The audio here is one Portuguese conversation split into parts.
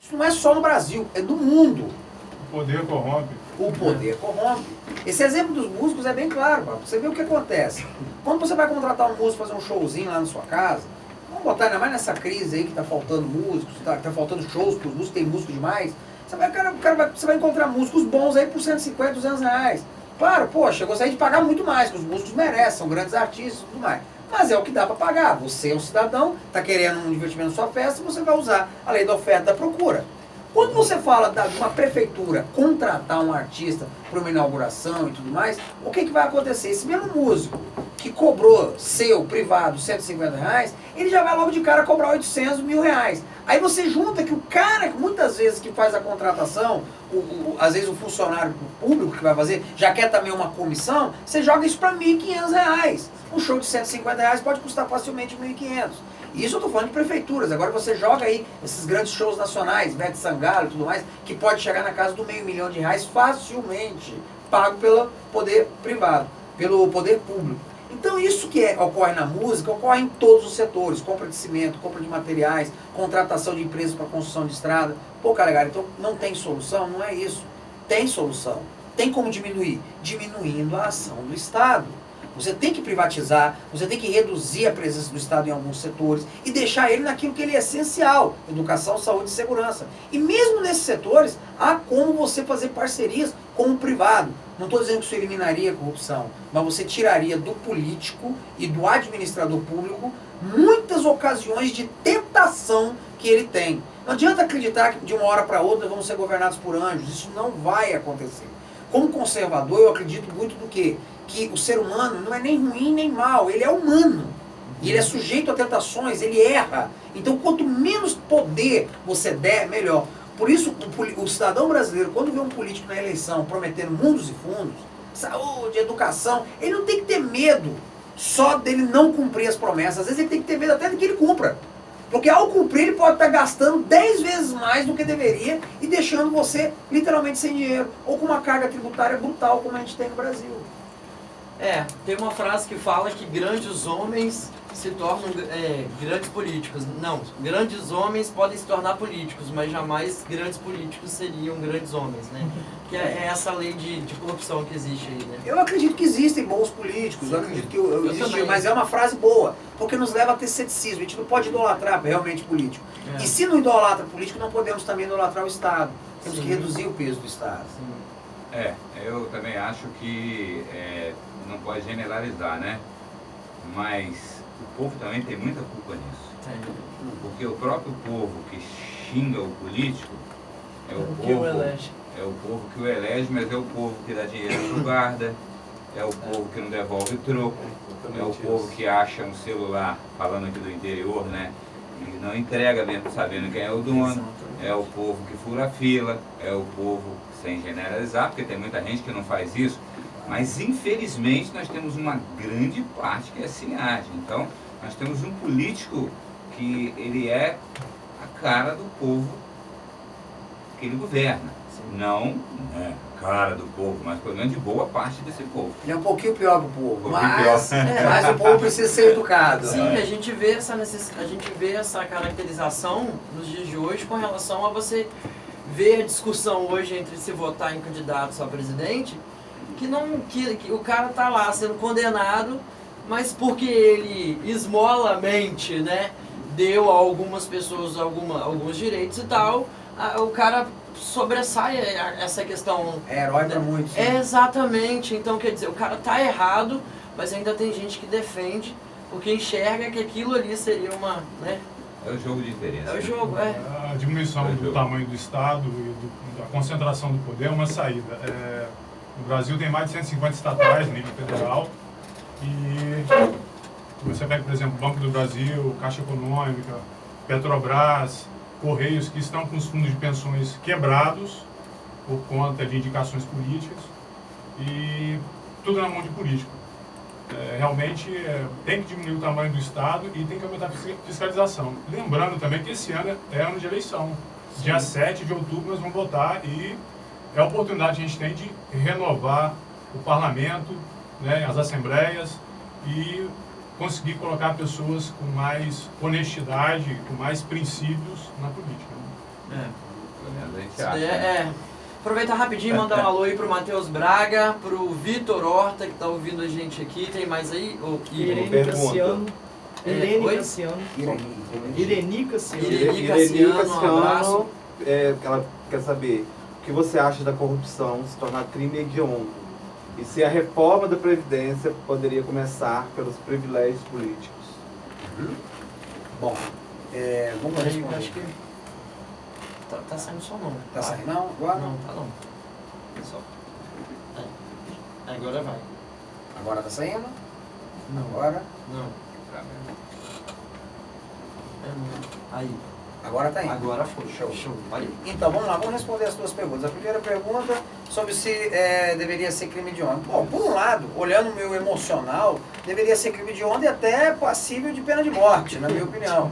Isso não é só no Brasil, é do mundo. O poder corrompe. O poder corrompe. Esse exemplo dos músicos é bem claro, pra você ver o que acontece. Quando você vai contratar um músico, fazer um showzinho lá na sua casa, vamos botar ainda mais nessa crise aí que tá faltando músicos, tá faltando shows, porque os músicos tem músico demais. Você vai encontrar músicos bons aí por 150, 200 reais. Claro, poxa, eu gostaria de pagar muito mais, que os músicos merecem, são grandes artistas e tudo mais. Mas é o que dá para pagar. Você é um cidadão, está querendo um divertimento na sua festa, você vai usar a lei da oferta e da procura. Quando você fala de uma prefeitura contratar um artista para uma inauguração e tudo mais, o que vai acontecer? Esse mesmo músico que cobrou seu, privado, 150 reais, ele já vai logo de cara cobrar 800, 1.000 reais. Aí você junta que o cara, que muitas vezes que faz a contratação, às vezes o funcionário público que vai fazer, já quer também uma comissão, você joga isso para 1.500 reais. Um show de 150 reais pode custar facilmente 1.500. Isso eu estou falando de prefeituras. Agora você joga aí esses grandes shows nacionais, Ivete Sangalo e tudo mais, que pode chegar na casa do R$500 mil facilmente, pago pelo poder privado, pelo poder público. Então isso que ocorre na música, ocorre em todos os setores. Compra de cimento, compra de materiais, contratação de empresas para construção de estrada. Pô, cara, então não tem solução? Não é isso. Tem solução. Tem como diminuir? Diminuindo a ação do Estado. Você tem que privatizar, você tem que reduzir a presença do Estado em alguns setores e deixar ele naquilo que ele é essencial, educação, saúde e segurança. E mesmo nesses setores, há como você fazer parcerias com o privado. Não estou dizendo que isso eliminaria a corrupção, mas você tiraria do político e do administrador público muitas ocasiões de tentação que ele tem. Não adianta acreditar que de uma hora para outra vamos ser governados por anjos, isso não vai acontecer. Como conservador, eu acredito muito do quê? Que o ser humano não é nem ruim nem mal, ele é humano. E ele é sujeito a tentações, ele erra. Então, quanto menos poder você der, melhor. Por isso, o cidadão brasileiro, quando vê um político na eleição prometendo mundos e fundos, saúde, educação, ele não tem que ter medo só dele não cumprir as promessas. Às vezes ele tem que ter medo até de que ele cumpra. Porque ao cumprir, ele pode estar gastando 10 vezes mais do que deveria e deixando você literalmente sem dinheiro. Ou com uma carga tributária brutal, como a gente tem no Brasil. Tem uma frase que fala que grandes homens se tornam grandes políticos. Não, grandes homens podem se tornar políticos, mas jamais grandes políticos seriam grandes homens, né? Que é essa lei de corrupção que existe aí, né? Eu acredito que existem bons políticos, eu acredito que existe, mas é uma frase boa, porque nos leva a ter ceticismo. A gente não pode idolatrar realmente político. E se não idolatra político, não podemos também idolatrar o Estado. Temos que reduzir o peso do Estado. Eu também acho que não pode generalizar, né? Mas o povo também tem muita culpa nisso. Porque o próprio povo que xinga o político é o povo que o elege, mas é o povo que dá dinheiro pro guarda, é o povo que não devolve o troco, é o povo que acha um celular, falando aqui do interior, né? E não entrega mesmo sabendo quem é o dono, é o povo que fura a fila, é o povo, sem generalizar, porque tem muita gente que não faz isso, mas infelizmente nós temos uma grande parte que assim age. Então nós temos um político que ele é a cara do povo que ele governa. Não é a cara do povo, mas pelo menos de boa parte desse povo. Ele é um pouquinho pior que o povo, mas o povo precisa ser educado. Sim, a gente vê essa caracterização nos dias de hoje com relação a você ver a discussão hoje entre se votar em candidatos a presidente, que o cara tá lá sendo condenado, mas porque ele esmolamente, né, deu a algumas pessoas alguns direitos e tal, o cara sobressai essa questão. É herói pra muitos. Exatamente. Então, quer dizer, o cara tá errado, mas ainda tem gente que defende, porque enxerga que aquilo ali seria uma, né? É o jogo de interesse. É o jogo, A diminuição do tamanho do Estado e da concentração do poder é uma saída. No Brasil tem mais de 150 estatais no nível federal e você pega, por exemplo, Banco do Brasil, Caixa Econômica, Petrobras, Correios, que estão com os fundos de pensões quebrados por conta de indicações políticas e tudo na mão de político. Realmente tem que diminuir o tamanho do Estado e tem que aumentar a fiscalização. Lembrando também que esse ano é ano de eleição. Sim. Dia 7 de outubro nós vamos votar e é a oportunidade que a gente tem de renovar o parlamento, né, as assembleias e conseguir colocar pessoas com mais honestidade, com mais princípios na política. Né? você acha? Aproveitar rapidinho e mandar um alô aí pro Matheus Braga, pro Vitor Horta, que tá ouvindo a gente aqui. Tem mais aí? Irene Cassiano. Irene Cassiano. Irene Cassiano, um abraço. Ela quer saber o que você acha da corrupção se tornar crime hediondo e se a reforma da Previdência poderia começar pelos privilégios políticos. Bom, vamos responder. Acho que tá saindo só não. Tá saindo não? Agora? Não, tá não. Só. Agora vai. Agora tá saindo? Não. Agora? Não. Aí. Agora tá indo. Agora foi. Show. Vai. Então, vamos lá, vamos responder as duas perguntas. A primeira pergunta sobre se deveria ser crime de onda. Bom, por um lado, olhando o meu emocional, deveria ser crime de onda e até passível de pena de morte, na minha opinião.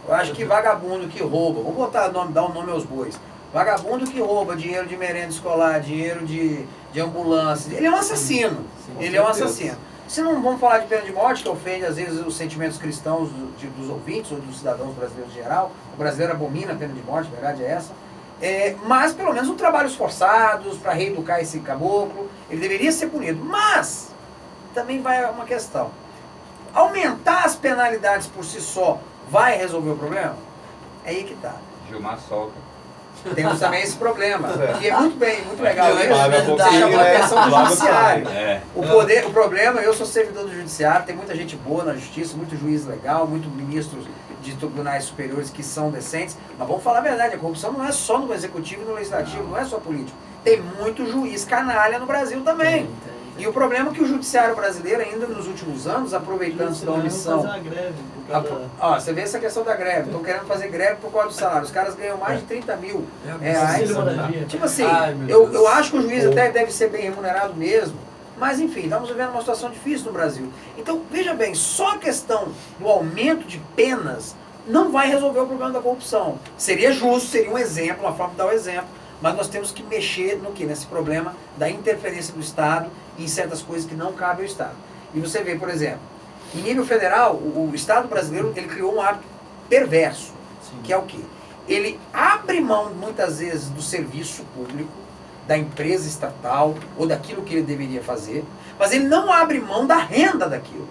Eu acho que vagabundo que rouba, vou dar um nome aos bois, vagabundo que rouba dinheiro de merenda escolar, dinheiro de ambulância, ele é um assassino. Ele é um assassino. Se não vamos falar de pena de morte, que ofende às vezes os sentimentos cristãos dos ouvintes ou dos cidadãos brasileiros em geral, o brasileiro abomina a pena de morte, a verdade é essa, mas pelo menos um trabalhos forçados para reeducar esse caboclo, ele deveria ser punido. Mas também vai uma questão, aumentar as penalidades por si só vai resolver o problema? É aí que tá. Gilmar solta. Temos também esse problema. E é muito legal isso. Você chamou a atenção do judiciário. É. O problema, eu sou servidor do judiciário, tem muita gente boa na justiça, muito juiz legal, muitos ministros de tribunais superiores que são decentes, mas vamos falar a verdade, a corrupção não é só no executivo e no legislativo, não é só político. Tem muito juiz canalha no Brasil também. E o problema é que o judiciário brasileiro, ainda nos últimos anos, aproveitando-se da omissão... você vê essa questão da greve. Estão querendo fazer greve por causa do salário. Os caras ganham mais de 30 mil reais. Tipo assim, eu acho que o juiz até deve ser bem remunerado mesmo. Mas enfim, estamos vivendo uma situação difícil no Brasil. Então, veja bem, só a questão do aumento de penas não vai resolver o problema da corrupção. Seria justo, seria um exemplo, uma forma de dar o exemplo. Mas nós temos que mexer no que? Nesse problema da interferência do Estado em certas coisas que não cabem ao Estado. E você vê, por exemplo, em nível federal, o Estado brasileiro ele criou um hábito perverso, que é o quê? Ele abre mão, muitas vezes, do serviço público, da empresa estatal, ou daquilo que ele deveria fazer, mas ele não abre mão da renda daquilo.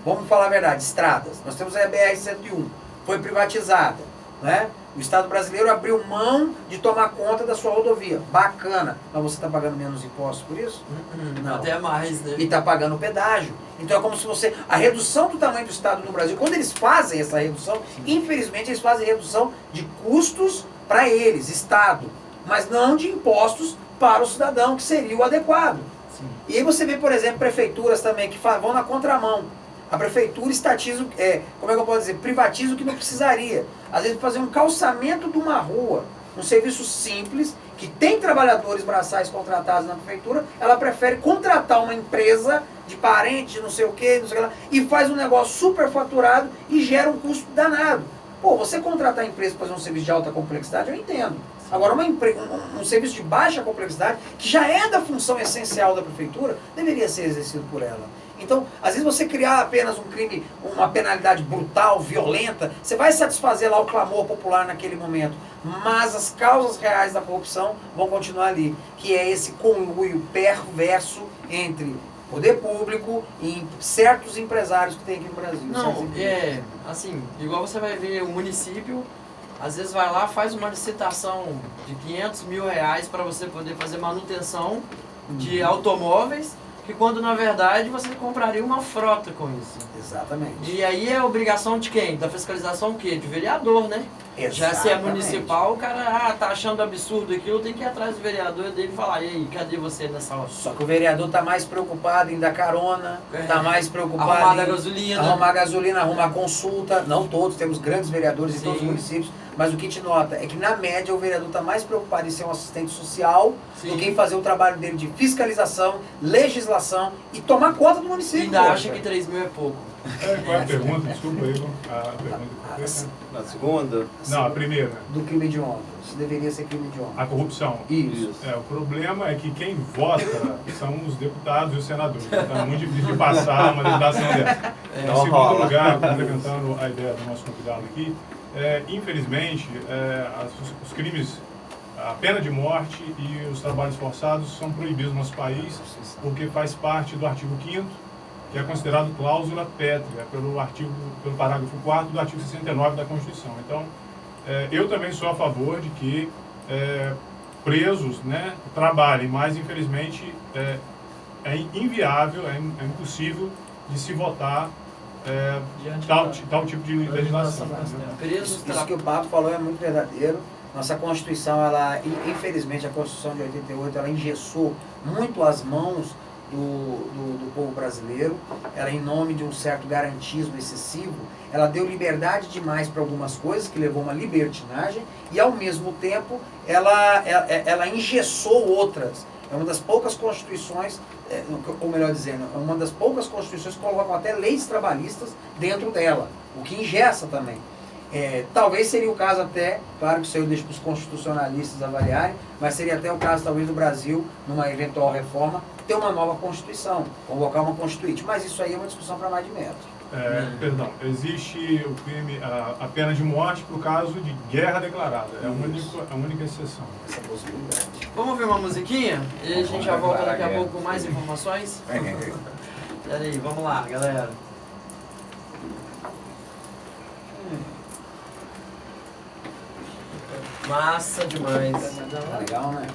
Vamos falar a verdade, estradas. Nós temos a BR-101, foi privatizada, né? O Estado brasileiro abriu mão de tomar conta da sua rodovia. Bacana. Mas você está pagando menos impostos por isso? Não. Até mais, né? E está pagando pedágio. Então é como se você... A redução do tamanho do Estado no Brasil, quando eles fazem essa redução, infelizmente eles fazem redução de custos para eles, Estado. Mas não de impostos para o cidadão, que seria o adequado. Sim. E aí você vê, por exemplo, prefeituras também que vão na contramão. A prefeitura estatiza, como é que eu posso dizer, privatiza o que não precisaria. Às vezes fazer um calçamento de uma rua, um serviço simples, que tem trabalhadores braçais contratados na prefeitura, ela prefere contratar uma empresa de parente, de não sei o que lá, e faz um negócio superfaturado e gera um custo danado. Pô, você contratar a empresa para fazer um serviço de alta complexidade, eu entendo. Agora, um serviço de baixa complexidade, que já é da função essencial da prefeitura, deveria ser exercido por ela. Então, às vezes você criar apenas um crime, uma penalidade brutal, violenta, você vai satisfazer lá o clamor popular naquele momento, mas as causas reais da corrupção vão continuar ali, que é esse conluio perverso entre poder público e certos empresários que tem aqui no Brasil. Não, assim, igual você vai ver o município, às vezes vai lá, faz uma licitação de 500 mil reais para você poder fazer manutenção de automóveis, que quando na verdade você compraria uma frota com isso. Exatamente. E aí é obrigação de quem? Da fiscalização o quê? De vereador, né? Exatamente. Já se é municipal, o cara tá achando absurdo aquilo, tem que ir atrás do vereador dele e falar, e aí, cadê você nessa hora? Só que o vereador tá mais preocupado em dar carona, tá mais preocupado arrumar em gasolina. arrumar gasolina, arrumar consulta. Não todos, temos grandes vereadores em todos os municípios, mas o que te nota é que na média o vereador tá mais preocupado em ser um assistente social do que em fazer o trabalho dele de fiscalização, legislação e tomar conta do município. E ainda acha que 3 mil é pouco. Qual é a pergunta? Desculpa aí, a pergunta. Na segunda? Não, a primeira. Do crime de honra. Isso deveria ser crime de honra. A corrupção. Isso. O problema é que quem vota são os deputados e os senadores. Então é muito difícil de passar uma legislação dessa. Em segundo lugar, complementando a ideia do nosso convidado aqui, infelizmente, os crimes A pena de morte e os trabalhos forçados são proibidos no nosso país porque faz parte do artigo 5º, que é considerado cláusula pétrea pelo parágrafo 4º do artigo 69 da Constituição. Então, eu também sou a favor de que presos, né, trabalhem, mas infelizmente é inviável, é impossível de se votar tal tipo de legislação. Isso que o Papo falou é muito verdadeiro. Nossa Constituição, ela, infelizmente, a Constituição de 88, ela engessou muito as mãos do povo brasileiro. Ela, em nome de um certo garantismo excessivo, ela deu liberdade demais para algumas coisas, que levou a uma libertinagem, e ao mesmo tempo ela engessou outras. É uma das poucas constituições, ou melhor dizendo, é uma das poucas constituições que colocam até leis trabalhistas dentro dela, o que engessa também. Talvez seria o caso até, claro que isso eu deixo para os constitucionalistas avaliarem, mas seria até o caso talvez do Brasil, numa eventual reforma, ter uma nova Constituição, convocar uma Constituinte, mas isso aí é uma discussão para mais de metro. Perdão, existe o crime, a pena de morte por caso de guerra declarada, é a única exceção. Essa possibilidade. Vamos ouvir uma musiquinha? E a gente já volta daqui a pouco com mais informações? Peraí, vamos lá, galera. Massa demais. Tá legal, né?